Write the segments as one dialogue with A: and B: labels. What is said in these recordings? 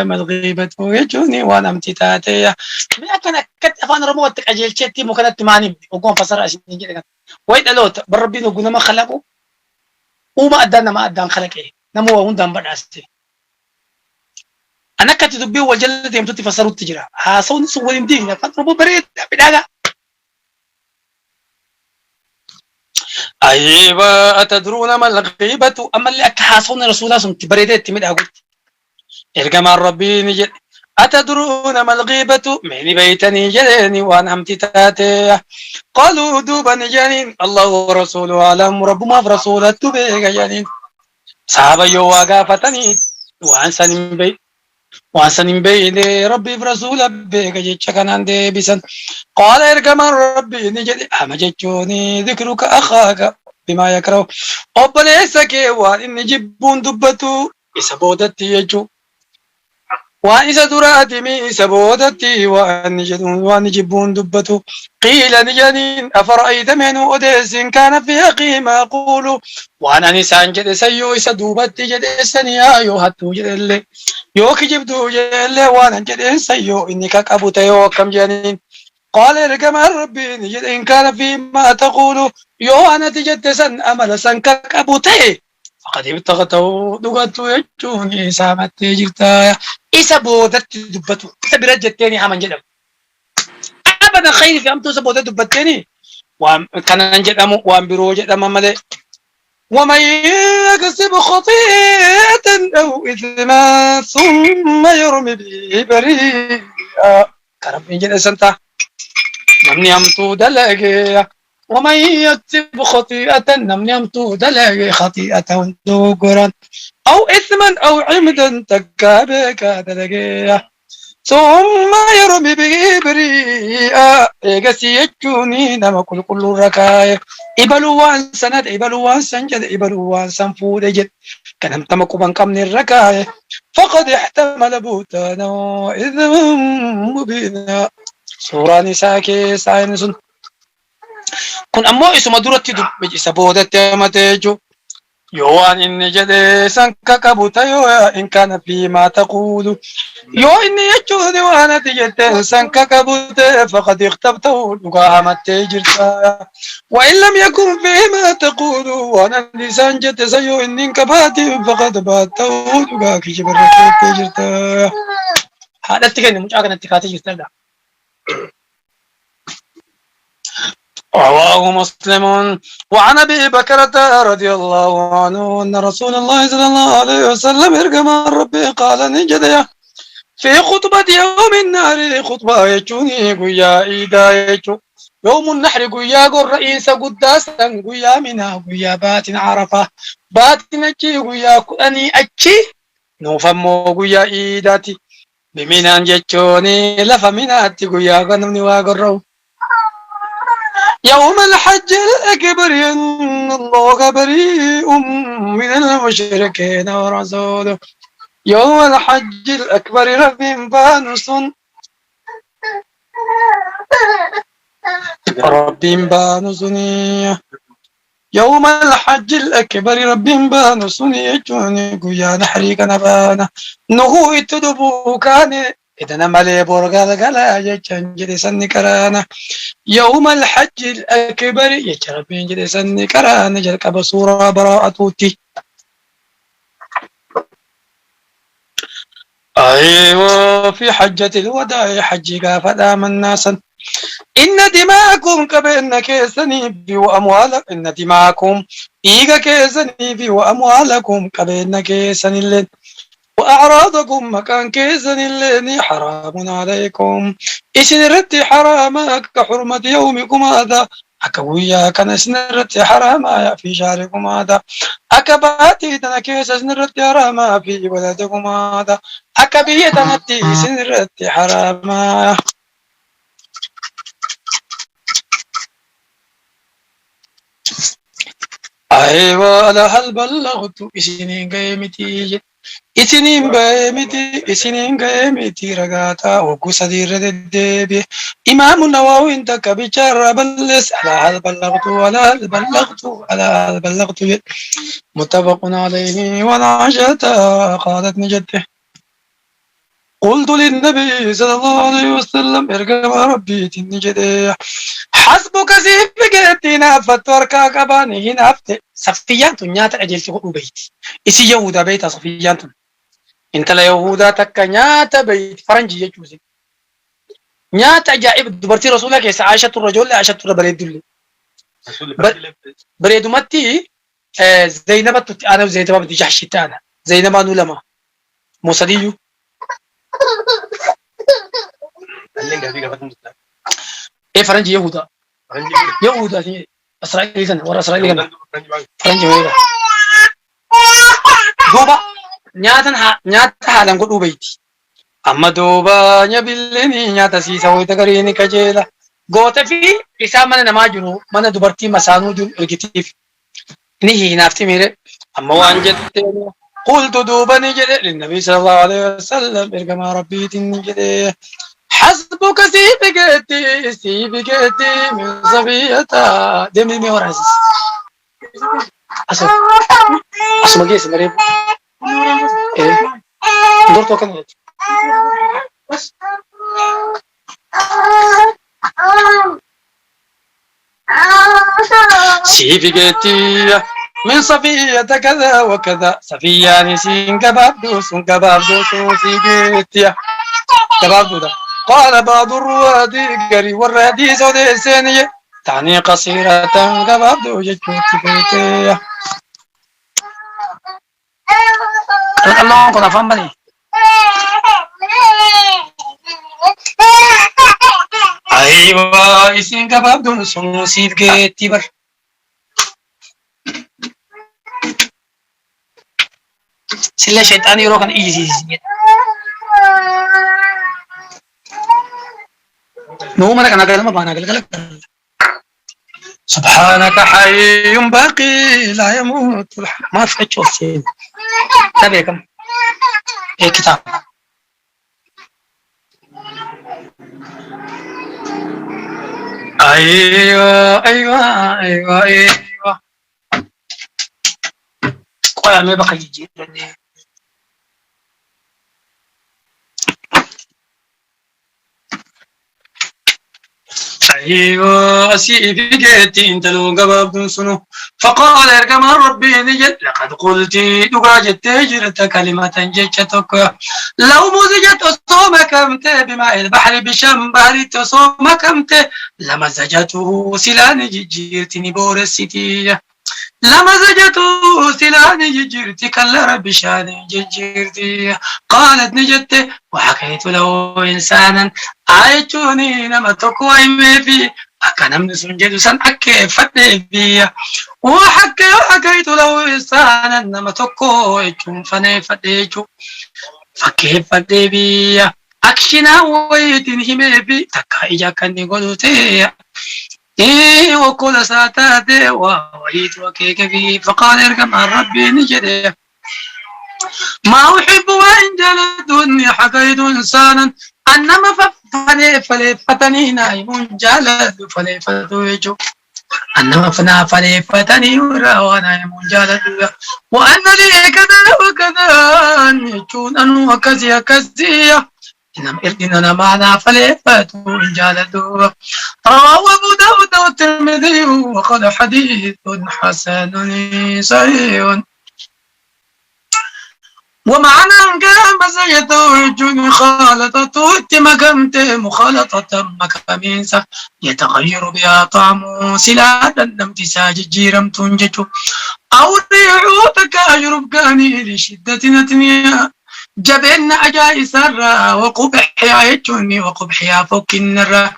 A: ما الغيبة يجوني وأنا امتتاتي كان كت أفان رموتك أجيل شتي ممكن تماني وقوم فصار أشي نجي ويد ألوت بربي نقول ما خلقه وما أدانا ما أدان خلق إيه نمو وندم بدأستي أنا كنت تبي وجلد يوم تطي فصاروا تجرا هاسون سوين دين فان بريد بدأ أيوة أتدرون ما الغيبة أما اللي أكحاسون رسول الله سمت بريدة تمد أقول إرجع ربي نجد أتدرون ما الغيبة من بيتني جلني وأنا امتتاتي قالوا دوبا جنين الله ورسوله أعلم رب ما في رسولة تبيك جنين صحابة يواقا فتني وأن سنين بي ربي برسول بيك جيتش كان عندي بسن قال اركم ربي نجد أما جيتشوني ذكرك أخاك بما يكره أبليس كيوان إن جبون دبتو إسابودتي يجو وان إذا دراتي مي سبودتي وان جبون دبتو قيل نجنين أفرأيت من أديس كان فيها قيمة أقول وانا نسان جد سيو إسا دوبتي جد إسانيا يو هتو جد اللي يو كجبتو جد اللي وانا جد سيو إني كاكابو تيو كم جنين قال رقم ربي نجد إن كان فيما تقول يو أنا تجد سن أمل سن كاكابو تي فقد ابتغته دغتو يجوني سامت جرتا إسا بودت دبتو إسا برجتيني حمن جدم أبدا خير في أمتو سبودت دبتيني وان كان نجدم وان برو جدم ملي ومن يكسب خطيئة أو إثما ثم يرمي به بريئا كرب نجد سنتا نمني أمتو دلقيا ومن يكسب خطيئة نمني أمتو دلقي خطيئة دوقرا أو إثما أو عمدا تكابك دلقيا ثم يرمي به بريئا إيقسي يجوني نما كل ركاية إبلوان سند إبلوان سنجد إبلوان سنفود جد كان تمكو بنكم من الركاية فقد احتمل بوتانا وإذا مبينا سورة نساكي ساينسون كن أمو إسما دورتي دب بجيسا بودت متيجو يوان إني جدي سنكك بوتيو إن كان فيما تقول يو إني يجودي وانا تجد سنكك بوتي فقد اختبته لقاها جرتا وإن لم يكن فيما تقول وانا لسان جد سيو إني انكباتي فقد باته لقاها كجبرتي جرتا هذا التكين مجاقنا التكاتي جرتا رواه مسلم وعن ابي بكرة رضي الله عنه ان رسول الله صلى الله عليه وسلم ارجم ربي قال نجد في خطبة يوم النهر خطبة يجوني قيا إيدا يجو يوم النحر قيا قر رئيس قداسا قيا منها قيا بات عرفة بات نجي قيا كأني أجي نوفمو قيا إيداتي بمنا جتشوني لفمناتي قيا قنمني واقروا يوم الحج الأكبر إن الله بريء من المشركين ورسوله يوم الحج الأكبر رب بانس يوم الحج الأكبر رب بانس يجوني قيا نحري كنبانا نهو اتدبو كان إذا مالي بورغال غلا يجنجد سنكرانا يوم الحج الأكبر يجرب ينجد سنكرانا جلك بصورة براءتوتي أيوة في حجة الوداع حجك فدام الناس إن دماءكم كبين كيسني في وأموالكم إن دماءكم إيغا كيسني في وأموالكم كبين كيسني اللين وأعراضكم مكان كيسن اللين حرام عليكم إسن رتي حراما كحرمة يومكم هذا أكويا كان إسن رتي حراما في شهركم هذا أكباتي تنكيس إسن رتي حراما في بلدكم هذا أكبية تنتي إسن رتي حراما أيوة هل بلغت إسنين قيمتي إسنين قيمتي رقاتا وقوس دير الدبي إمام النووي انتك بجار بلس على هل بلغت متفق عليه ونعشتا قالت نجده قلت للنبي صلى الله عليه وسلم ارقم ربي تنجدي حسبك سيفك اتنا فتوركا كباني نافت صفيان تنياتا اجلت بيت اسي يهودا بيت صفيان انت لا يهودا تك نياتا بيت فرنجي يجوزي نياتا جائب دبرتي رسولك يا عائشة الرجل عائشة الربريد دولي بريدو متي زينب انا وزينب بدي جحشتانا زينب انو لما موسديو ايه فرنجي يهودا يهودا اسرائيلي كان ورا اسرائيلي كان فرنجي ويدا دوبا نياتا حالان قدو بيتي اما دوبا نيبلني نياتا سيسا ويتا غريني كجيلا غوتا في اسامنا نماجنو من دبرتي مسانو جون الكتيف نهي نافتي ميري اما وانجت قلت دوبا نجد للنبي صلى الله عليه وسلم ارقم ربي تنجد حسبك سيبكتي من صبيتا دمي ميورازيس أسمع جيس مريب إيه دور توكن بس سيبكتي من صفية كذا وكذا صفية نسين كباب دوس سيبكتي كباب دودا قال بعض الرواد قري والرادي سودي سينية تعني قصيرة كباب دوجة بيتي الله كنا فهمني أيوة إسين كباب دوس سيبكتي بر سلا شيطان يروكن إيجي نو مرة كنا كلام بانا كلام سبحانك حي باقي لا يموت ما في شيء تبيكم إيه كتاب أيوة أيوة أيوة أيوة قوي ما بقى يجي أيوة سيفيكتي انت لو قبض سنو فقال اركم ربي نجد لقد قلت دقاجت تجرت كلمة جتك لو مزجت أصومك أمت بماء البحر بشنبار تصومك أمت لمزجته سلان جيرتني بورستي لمزجته سلان جيرتي كلا رب شان جيرتي قالت نجدت وحكيت له إنسانا عايتوني نما تقوي مفي أكنم نسنجد سن أكي فتبي وحكيت له إنسانا نما تقوي فني فتيجو فكيف فتبي أكشنا ويتن همي تكا إجا كني قلتي إيه وكل ساتاتي ووريت وكيك في فقال اركم ربي نجدي ما أحب وإن جلدني حكيت إنسانا أنما فلفتني نايم جلد فلفتويجو أنما فلفتني ونايم جلد وأن لي كذا وكذا يجون أن وكزي كزي إنما معنا فلفتو جلد رواه أبو داود والترمذي وقال حديث حسن صحيح ومعنى كلام سيتوج مخالطة مكمت مخالطة مكامينسا يتغير بها طعم سلادا امتساج جيرم تنجج أو ريعو تكاجرب كاني لشدة نتنيا جبن أجاي سرا وقبح يجني وقبح فك النرا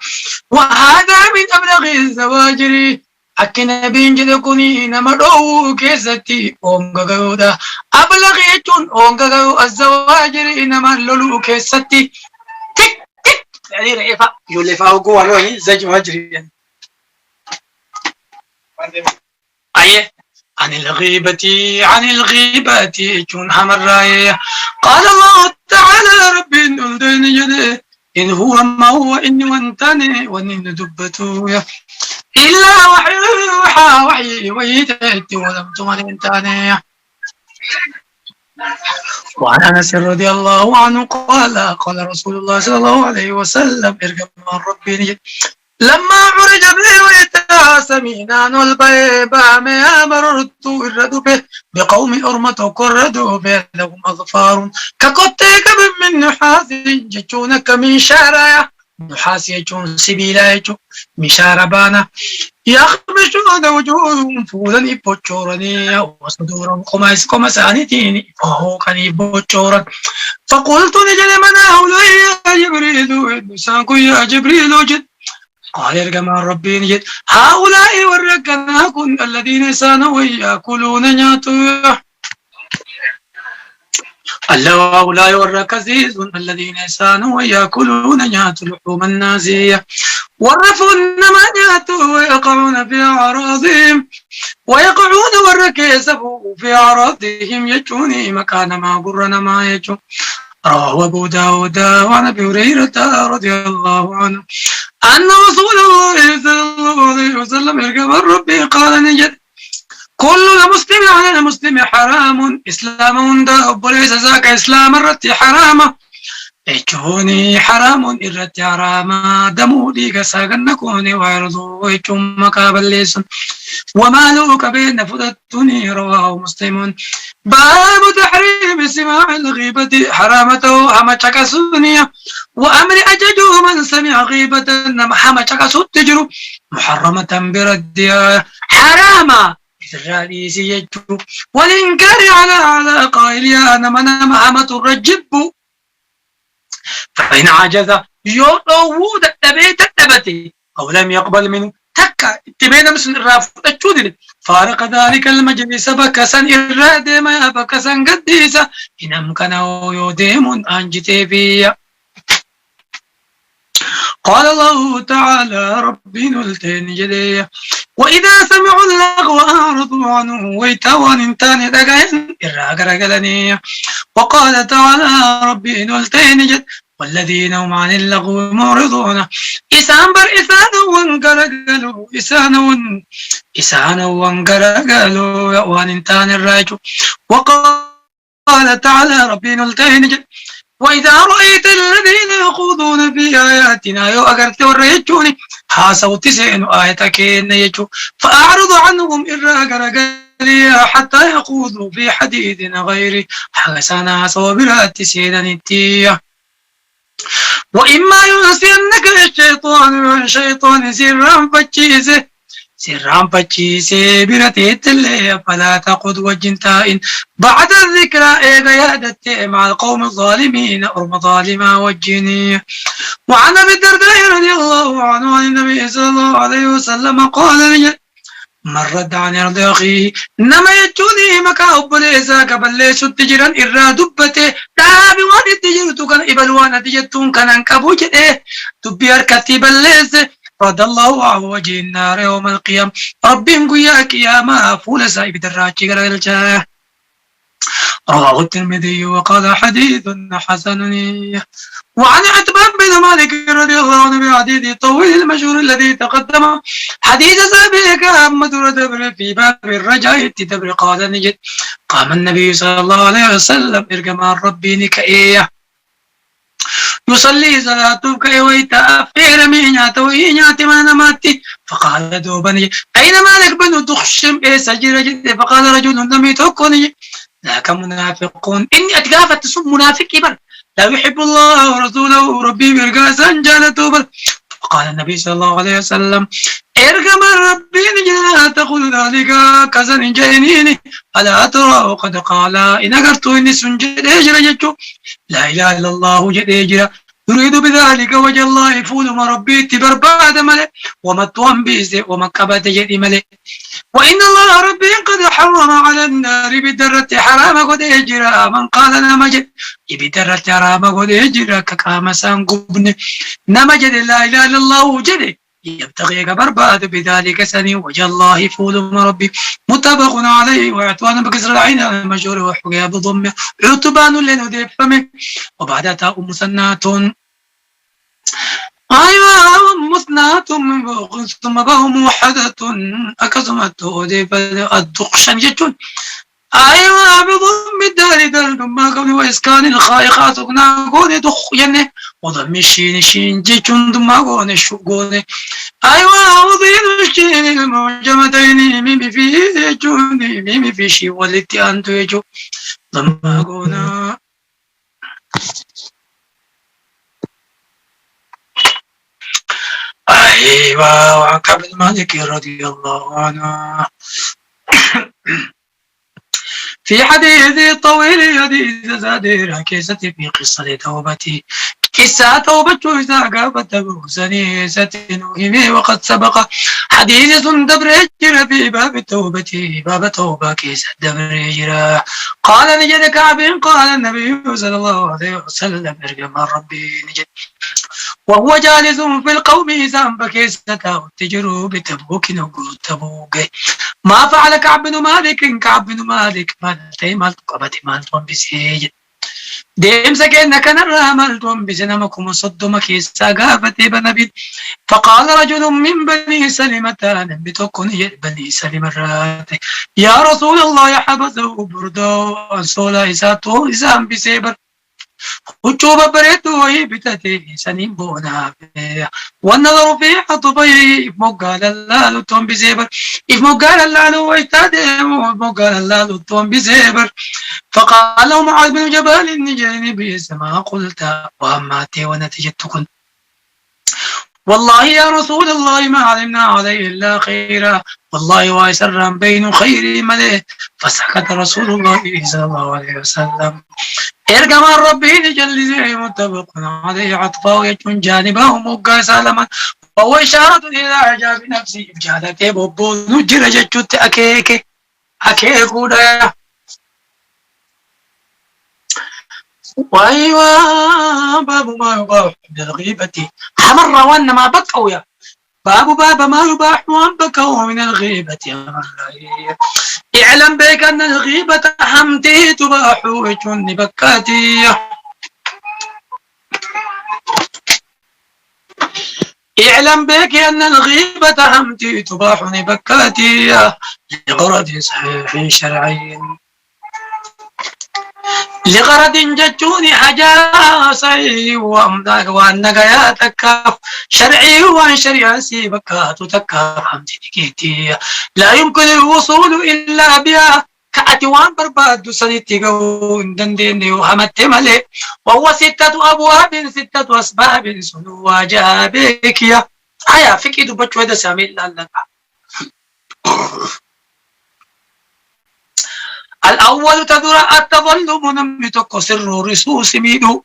A: وهذا من أبلغ الزواجر أكن بينجد كوني نمرو كيستي أونغاغودا أبلغيتون أونغاغو الزواجر إنما لولو كيستي تك تك يعني رئيفا يولفا وقوة لوني زج مجري أيه عن الغيبة جون حمرايا قال الله تعالى ربي نلدن جده إن هو ما هو إني وانتني ونين دبتويا إلا وحي ويتأتي ولم تمن انتاني وعن أنس رضي الله عنه قال قال رسول الله صلى الله عليه وسلم ارجم من ربي لما عرج به سمينان البيبا ما مررت الرد به بقوم أرمة كردوا به لهم أظفار كقطيك من نحاس جتونك من شارع نحاس يجون سبيلا يجون من شاربانا يخمشون وجوههم فولا بوتشورني وصدورهم قمسانتين فهو كان بوتشورا فقلت لجل من هؤلاء يا جبريل يا جبريل جد قال ارجع مع ربي نجد هؤلاء ورقنا كن الذين سانوا يأكلون نياتوا الله هؤلاء والركزيز الذين سانوا يأكلون نيات لحوم النازية ورفوا النمانيات ويقعون في أعراضهم ويقعون والركيسفوا في أعراضهم يجوني مكان ما قرنا ما يجون رواه أبو داود وعن أبي هريرة رضي الله عنه أن رسول الله صلى الله عليه وسلم يرجم ربي قال نجد كل مسلم على المسلم حرام إسلام دا وليس ذاك إسلام الرت حرام إجوني حرام الرت حرام دمو ديك ساقن كوني ويرضو إجون مقابل ليسن ومالوك بين فدتني رواه مسلم باب تحريم سماع الغيبة حرامته هما تكسونية وأمر أججو من سمع غيبة هما تكسو تجرو محرمة بردها حراما إسرائيل يجو والإنكار على قائلها نما هما ترجب فإن عجز يوضو دبيت الدبتي أو لم يقبل منه تكا اتبين مثل الرافض الجودل فارق ذلك المجلس بكسا إرادة ما بكسا قديسا إن أمكنه يديم أنجتي فيها قال الله تعالى ربي نلتين جديه وإذا سمعوا اللغو أعرضوا عنه ويتوان انتان دقين إراغرقلني وقال تعالى ربي نلتين جد والذين هم عن اللغو معرضون إسان بر إسان وانقرقلوا إسان وانقرقلوا وان انتان الراجو وقال تعالى ربي نلتين جد وإذا رأيت الذين يخوضون في آياتنا يو أغرت وريجوني حاسوت سين آياتك يجو فأعرض عنهم إراغرقلي حتى يخوضوا في حديث غيري حسنا صوبرات سيدنتيه وإما ينسينك الشيطان سرام بچيسه برتيت اللي فلا تقود وجنتائن بعد الذكرى إيغيادت مع القوم الظالمين أرم ظالما وجيني وعن أبي الدرداء رضي الله عنه عن النبي صلى الله عليه وسلم قال لي من رد عن أرض أخيه إنما يجوني مكا أبليسا كبليسو تجرا إرى دبته دابي وان تجرتو كان إبلوان تجتون كان انكبو جده دبي أركتي بليسه رد الله عن وجه النار يوم القيامة ربي نقياك يا ما فول سايب دراجي قرأ رواه الترمذي وقال حديث حسن وعن عتبان بن مالك رضي الله عنه بحديث الطويل المشهور الذي تقدم حديث سابق أحمد ردبر في باب الرجاء تدبر قال نجد قام النبي صلى الله عليه وسلم ارجم ربي نكئيه يصلي صلاته كي ويتأفير ميناته ويناتي ما نماتي فقال دوبني أين مالك بن تخشم إيه سجل جدي فقال رجل نمي تكوني ذاك منافقون إني أتقافت تسم منافق إبر لا يحب الله ورسوله ربي برقاسا جالته بل فقال النبي صلى الله عليه وسلم ارقم ربي نجلا تقول ذلك كزن جينيني ألا ترى قد قال إن أقرت إني سنجد إجر جدو لا إله إلا الله جد إجر يريد بذلك وجه الله يفول ما ربي تبر بعد ملك ومتوان بيزي ومكبت جد ملك وإن الله ربي قد حرم على النار بدرة حرام قد إجر من قال نمجد بدرة حرام قد إجر كقام سانقبن نمجد لا إله إلا الله جد يبتغي برباد بذلك سني وجه الله يفول ما ربي متفق عليه وعطوان بكسر العين المشهور وحقيا بضمه عتبان لنذيب فمه وبعد تاء مسنات أيوة مثنات من فوق ثم به موحدة أكزمت أودي الدقشن جتون أيوة بضم الدار درب ما قبل وإسكان الخائقات وقنا قوني دخ ينه وضم الشين شين جي جند ما قوني شو قوني أيوة وضين الشين المعجمتين ميمي في جوني ميمي في شي والتي أنتو يجو ضم ما قونا أيوة وعكب المالك رضي الله عنه في حديث طويل حديث زادر كيسة في قصة توبتي قصة توبة إذا قابت بوسني ستنوهم وقد سبق حديث دبرجر في باب التوبة باب توبة كيسة دبرجر قال نجد كعب قال النبي صلى الله عليه وسلم ارجم ربي نجد وهو جالس في القوم ذنب كيسة تجروا بتبوك نقول تبوك ما فعل كعب بن مالك كعب بن مالك مالتي مالت قبتي مالتون بسيج ديم سكين كان الراملتون بسنمكم صدم كيسا قافتي بنبي فقال رجل من بني سلمة بتكون بني سلمة يا رسول الله يا حبسه بردو أنصولا إساتو إسام بسيبر وجوب بريتو بتتي سنين بونا والنظر في حطبي مقال اللالو توم بزيبر إف مقال اللالو ويتادي مقال اللالو توم بزيبر فقال له معاذ بن جبل نجاني بسما قلت وأماتي ونتيجتكن والله يا رسول الله ما علمنا عليه إلا خيرا والله واسرا بين خير ملئ فسكت رسول الله صلى الله عليه وسلم ارجم ربي نجل متفق عليه عطفه يجون جانبه مقا سالما وهو إشارة إلى إعجاب نفسي بجالته بوبو نجر ججوت أكيك ودا وأيوة باب ما يباح من الغيبة حمر وأن ما بقوا يا باب ما يباح وأن بكوا من الغيبة اعلم بك أن الغيبة حمدي تباح وجن بكاتي اعلم بك أن الغيبة حمدي تباح بكاتي لغرض صحيح شرعي لغرض جتوني حاجة صحيح وأنك يا تكاف شرعي وأن شريعة سيبكات تكاف حمدي نكيتي لا يمكن الوصول إلا بها كأتوان برباد سنتيجو دندين وحمت ملي وهو 6 أبواب 6 أسباب سنوا جابك يا هيا فيك دبت ودا سامي الله الأول تدور التظلم نمتك سر رسوس ميدو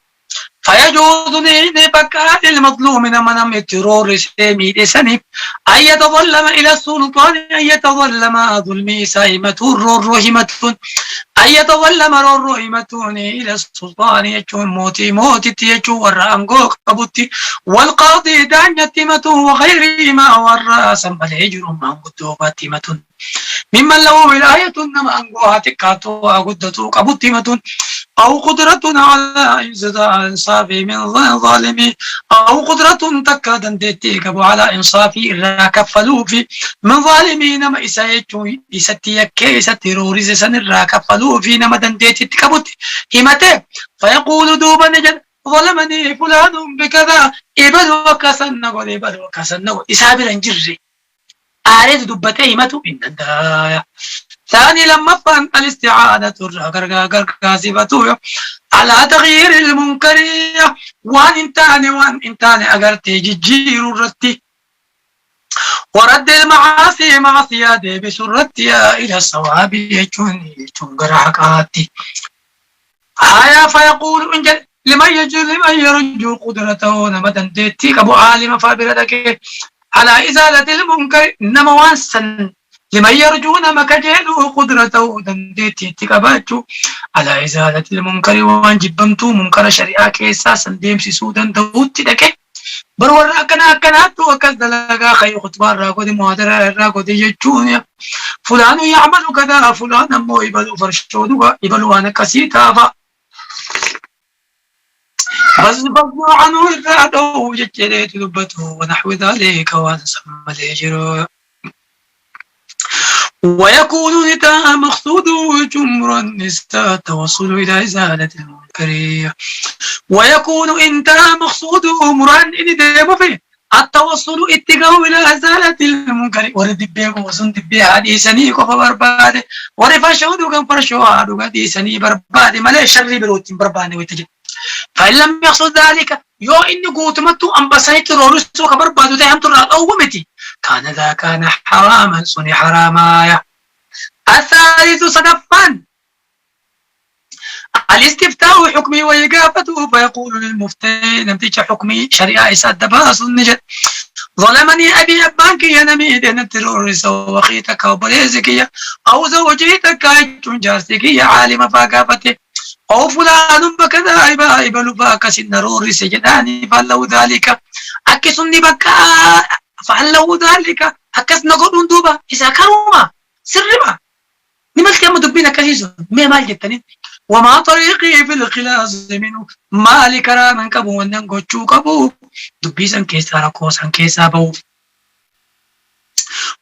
A: فيجوز لبكاء المظلوم من الترور سميد سنب أن يتظلم إلى السلطان أن يتظلم ظلمي سائمة الرحمة أن يتظلم الرحمة إلى السلطان يجون موتي يجون ورأنقو قبوتي والقاضي دعنيتمة وغيرهما والرأس مليجر من قدوباتمة ممن له ولاية نما أنقوها تكاتو وقدتو قبوتمة أو قدرة على إنصاف من ظالمي أو قدرة تكادن تيكب على إنصافي إلا كفلوا في من ظالمي نما إسايتو إساتيكي إساتيروريز سن إلا كفلوا في نما دنديتي تكبت همتي فيقول دوبا نجد ظلمني فلان بكذا إبل وكسنغو إبل وكسنغو إسابر انجري أريد دبتي همتو إن الدايا ثاني لما فهم الاستعانة كاسبته على تغيير المنكر وان انتاني اغرتي جير الرتي ورد المعاصي معصية بسرتها الى الصواب يجون حقاتي هيا فيقول انجل لمن يرجو قدرته نمدن ديتي ابو عالم فابردك على ازالة المنكر انما وانسا لمن يرجون مكجيلو قدرته دنديتي تكباتشو على إزالة المنكر وان جبمتو منكر شريعة كيسا سنديم سودان دوتي دكي برور أكناتو وكذ دلقا خي خطبان راكو دي مهدر راكو دي يجون فلان يعمل كذا فلان مو يبلو فرشودو يبلو أنا كسيتا بس بطلو عنه الرادو ججريت دبتو ونحو ذلك وانسمى ليجرو ويكون نتاء مقصود جمر النساء التوصل إلى إزالة المنكر ويكون انتهى مقصود مران إن ديما فيه التوصل اتقاء إلى إزالة المنكر ورد بيكو وسن بيه حديثني كفا برباد ورفا دوغا فرشوا دوغا ديسني برباد ملي شر بروتين برباني ويتجد فإن لم يقصد ذلك يو إني قوتمتو أنبسيت رورسو كبربادو تهم ترى أومتي كان ذا كان حراما سني حراما الثالث صدفا الاستفتاء حكمي وإجابته فيقول للمفتي لم تيجي حكمي شريعة إساد باس النجد ظلمني أبي أبانك يا نميد أن التروريس وخيتك وبليزك أو زوجيتك جارتك يا عالم فاقافتي أو فلان بكذا عيبا لباك سنروري سجداني فلو ذلك أكسني بكا فلو ذلك أكس نقول دوبا إذا كانوا سرما نملك يا مدبينا كثير ما مال جتني وما طريقي في الخلاص منه ما لكرام كبو وننقو كبو دبيسا كيسا ركوسا كيسا بو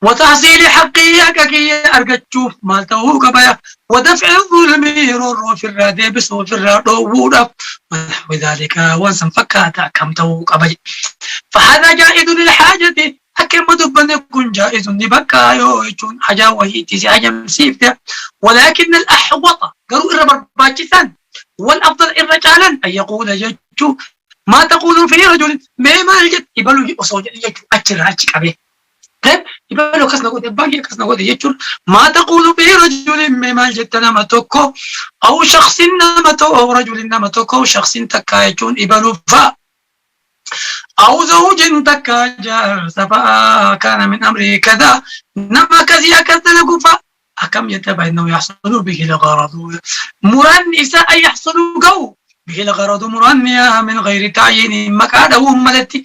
A: وتحصيل حقي كي أرجتشوف ما تو كبايا ودفع الظلم يرور في الرادي بسو في الرادو ونحو ذلك وانسا فكاتا كم تو كبايا فهذا جائز للحاجة أكيد مدبن يكون جائز لبكا يوجون حاجة وهي تيزي حاجة مسيفتة ولكن الأحوط قالوا إرى برباجسان والأفضل الرجالا أن يقول يجو ما تقول في رجل ما الجد يبالو يصوج يجو أجراتك أبيه طيب يبالو كسنا قد يبالي كسنا قد يجور ما تقول في رجل ما الجد نمتوكو أو شخص نمتو أو رجل نمتوكو أو شخص تكايجون يبالو فا أو زوج تكاجر سفا كان من أمره كذا نما كذي أكثر فا أكم يتبع أنه يحصل به الغرض مران إساء يحصل جو به الغرض مرانيا من غير تعيين مكانه ملتي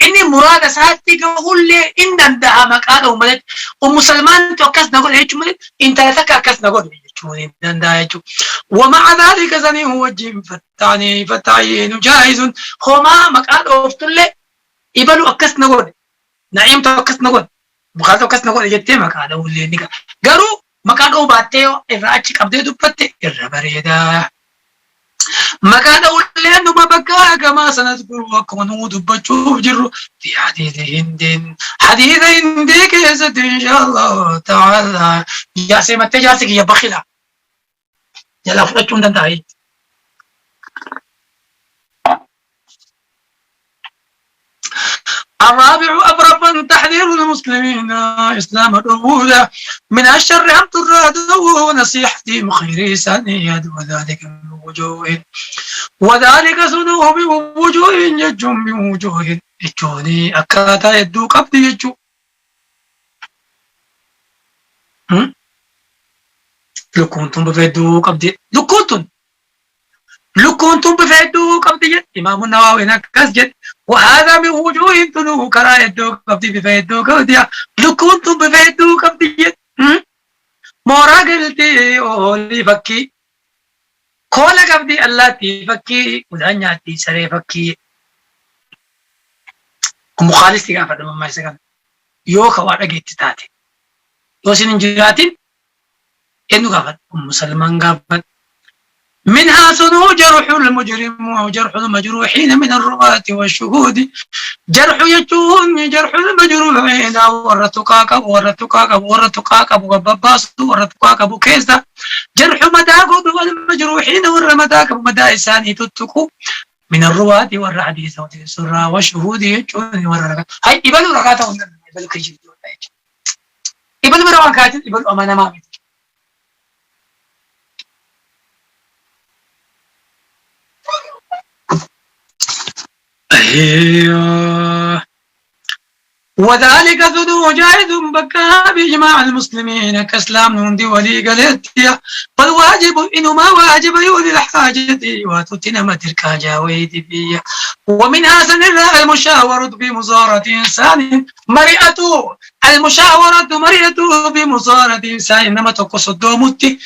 A: إني مراد ساتي قول لي إن عندها مكانه ملت ومسلمان توكس نقول هيك ملت إن تلتك أكس نقول هيك ملت ومع ذلك زني هو الجيم فتعيين جائز هما مكانه افتل يبلو أكس نقول نعيم توكس نقول بخاطر توكس نقول يجتمع مكانه اللي نيجا قالوا مكانه باتيو الراجع قبضه دبته الربريدا مكانه لأنه ما بقى كما سنذكر وكما دبتشوف جرو في حديث هند كيسة إن شاء الله تعالى يا سيمتى جاسك يا بخيلة يلا فرجون دنداي الرابع أبرفا تحذير المسلمين إسلام الأولى من الشر أن ترادوا ونصيحتي مخير سنيد وذلك سنوه بوجوه يجم بوجوه يجوني أكاتا يدو قبض يجو لو كنتم بفيدو قبض لو كنتم بفيدو قبض يد إمام النووي نكس جد وهذا من وجوه تنو كرا يدو قبض بفيدو قبض لو كنتم بفيدو قبض يد مورا قلتي أولي فكي كولا قبضي الله تي فكي ودانياتي سري فكي مخالص تيغا فدما ما يسكن يو كوادا جيتي تاتي يو سنين جراتين إنو غافت مسلمان غافت منها سنو جرح المجرم وجرح المجروحين من الرواة والشهود جرح يجون جرح المجروحين ورتقاك وبباس ورتقاك كيسا جرح مداك والمجروحين والرمداك مدى إساني تتقو من الرواة والحديث والسرى والشهود يجون ورقات هاي إبالو رقاته إبالو كيجي إبالو مروان كاتل إبالو أمانا مامي وذلك ذو جائز بكى بإجماع المسلمين كسلام نندي ولي قلتيا فالواجب إنما واجب يولي الحاجة وتتنم تلك جاويد فيها ومنها سنرى المشاورة بمصارة إنسان مرئة المشاورة مرئة بمصارة إنسان إنما تقصد دومتي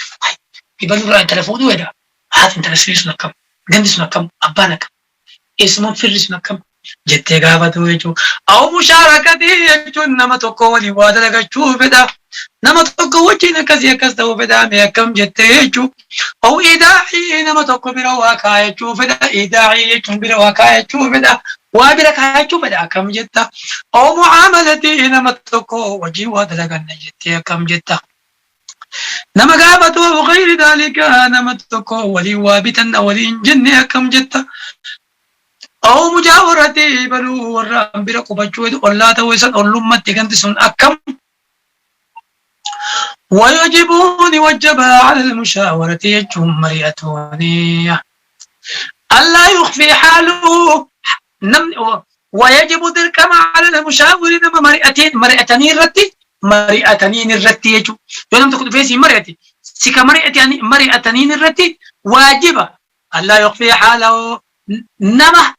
A: يبقى رأي تلفون ويدا هات انت رسيس نكم قندس نكم أبانك اسمه فرس نكم جتة غابة ويجو أو مشاركة يجون نما تقولي وادلك شوف ده نما تقو وجهنا كذي كذا وفدا كم جتيجو أو إداعي نما تقو برواكايجو فدا إداعي برواكايجو فدا وابركايجو فدا كم جتا أو معاملتي نما تقو وجي ودلغن جتي كم جتا نما قابتو غير ذلك نما تقو ولي وابتن ولي جنة كم جتا أو مجاورتي بلو ورام برقو بجود ولا تويسن أولما تكنتسون أكم ويجبون وجبها على المشاورة يجهم مريئتوني ألا يخفي حاله ويجب ذلك على المشاور نما مريئتنين رتي مريئتنين الرتي يجو يوم تكون فيسي مريئتي سيكا مريئتنين الرتي واجبة ألا يخفي حاله نما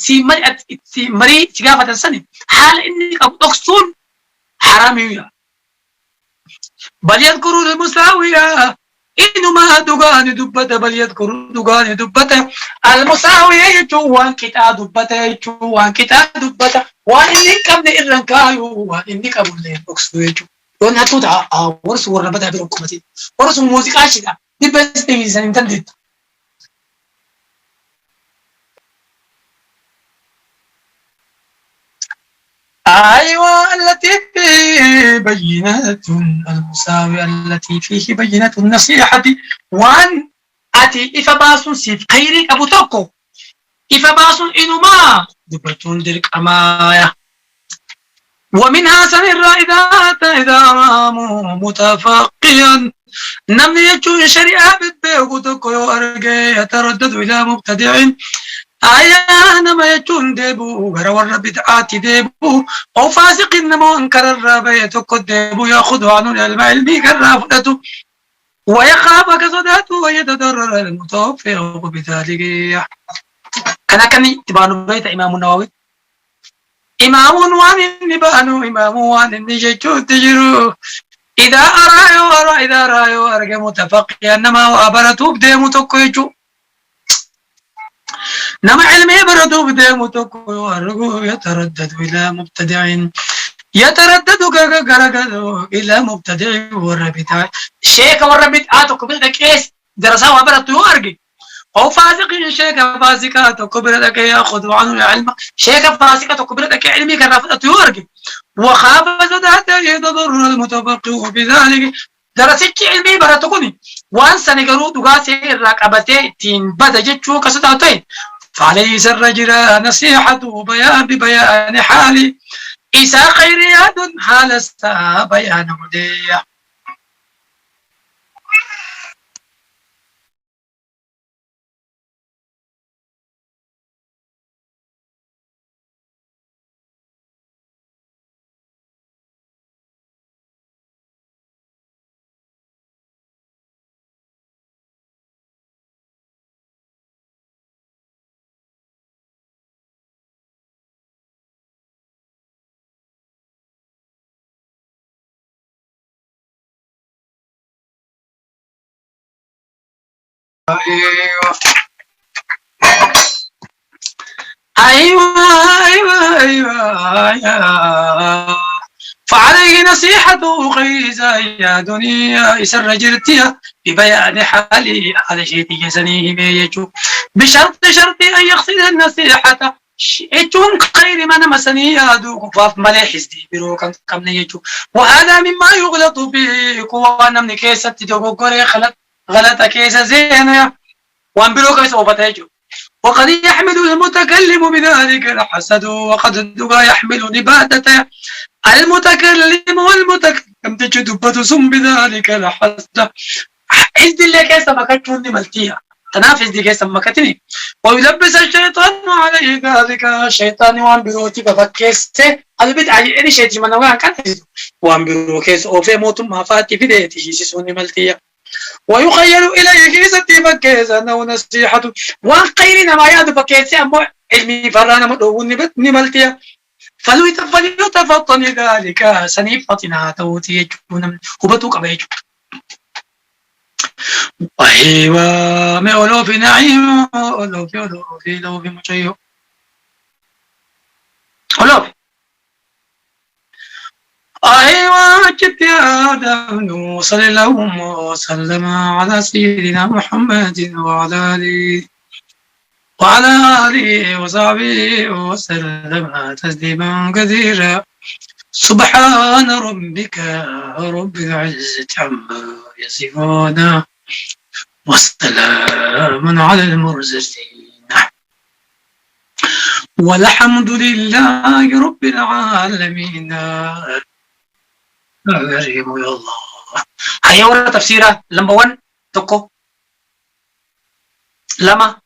A: سي مري سيقافة السنة حال إنك أقصون حرامي بل يذكروا المساوية إنما دقان دبته بل يذكروا دقان دبته المساوية يجوان كتا دبته يجوان كتا دبته وإني قبل إرنكايو وإني قبل أقصو يجو يون هاتو دا ورس ورنبتا برقمتي ورس موسيقى شدا دي بس تيزان انتندت أيوة التي فيه بينة المساوي التي فيه بينة النصيحة وان أتي إفباس سيف خيري أبو توكو إفباس إنما دبتون درك أمايا ومنها سنرى إذا راموا متفقيا نم يجون شريعة بالبيغ توكو أرقى يتردد إلى مبتدع أيانا ما يجون ديبو غرور بدعات ديبو أو فاسق إنما أنكر الرابع تقد ديبو يأخذ عنه العلم علمي كرافته ويخاف كصداته ويتضرر المتوفي بذلك كان تبانو بيت إمام النووي إمام وان النبانو إمام وان النجيجو تجرو إذا رأيو أرجع متفقيا نما وأبرتوب ديمو تقويجو نما علمي بردو بديمو تكو أرغو يتردد إلى مبتدع يتردد غرغدو إلى مبتدع وربيتا شيخ وربيتا تقبل دكيس درسا وبرتو أرغي أو فاسق شيخ فاسقا تقبل دك يأخذ عنه العلم شيخ فاسقا تقبل دك علمي كرفتو أرغي وخاف زدات يتضرر المتفقه بذلك درسك علمي برتكوني وان سنقرو دغاسي رقبتي تين بدجچو كسداتين فليس الرجل نصيحته ببيان حالي إسا خيريات حال السا بيان مدية أيوة فعليه نصيحته غيزة يا دنيا إسر جرتيا ببيان حالي على شيء يسنيه بيجو شرط أن يقصد النصيحة يجون خير من مسني دوك فاف ملحس دي برو كم نيجو وهذا مما يغلط به قوانا من كيسة تدوكو غري غلط كيسة زينة وان برو كيسة وفتاجو وقد يحمل المتكلم بذلك الحسد وقد يحمل نباتة المتكلم والمتكلم تجد بتسم بذلك الحسد حزد اللي كيسة مكتشون ملتيها تنافس دي كيسة مكتني ويلبس الشيطان عليه ذلك الشيطان وان بروتي بفكيسة البدع يعني شيطان من وان كان وان برو كيس أوفي موت ما فاتي في ديتي سيسوني ملتيها ويخيل إليه ستي فكيسة أنه نصيحة وان قيرنا ما يادو فكيسة أمو علمي فرانا مدعون نملتيها فليتفطن ذلك سنيفتنا توتي يجون هبتوك بيجو أيوة مولو في نعيم أولو في مجيو أولو أيوة جد يا آدم صلى اللهم وسلم على سيدنا محمد وعلى آله وصحبه وسلم تسليما كثيرا سبحان ربك رب العزة عما يصفون وسلام على المرسلين والحمد لله رب العالمين. غريب يا الله. هيا ورا تفسيرها لمبا 1 تكو لما